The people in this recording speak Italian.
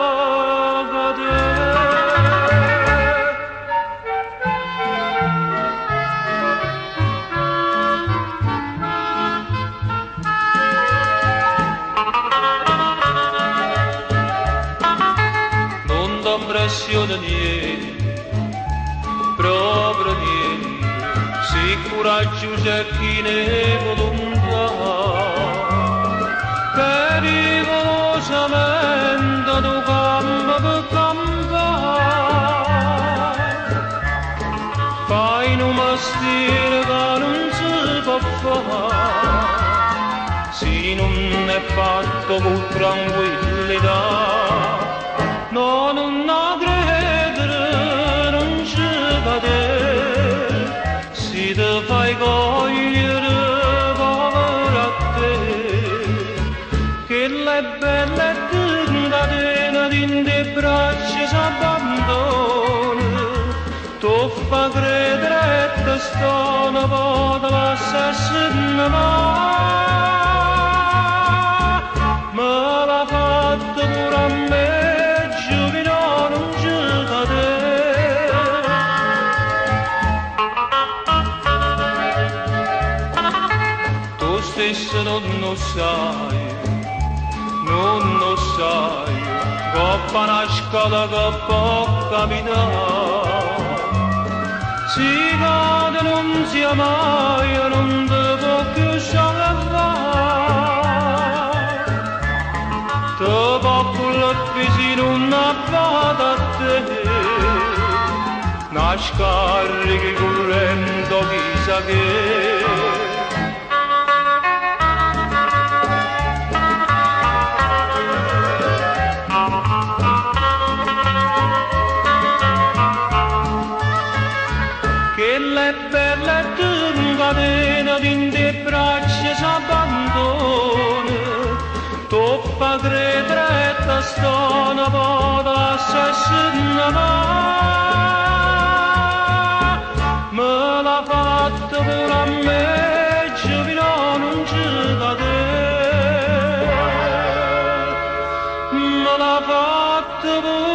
혼자가 돼. Pressione proprio niente, se coraggio c'è chi ne volontà, pericolosamente tu campa per campare, fai un mestiere che non si può fare, se non è fatto con tranquillità. No, non credere, non ci cade, si ti fai cogliere povera a te, che le belle catene in te braccia si abbandona, tu fa credere che sto una volta l'assassino, ma l'ha fatto pure a me. Stesso non lo sai, coppa una scola che può capitare, si cade non sia mai, non te può più salvare, te può colpire se non avvada a te, una scarichi correndo chissà che. Che le belle catene in te braccia si abbandona, tu fa credere che sto una volta l'assassino, me l'ha fatto pure a me, giovino non ci cade, me l'ha fatto pure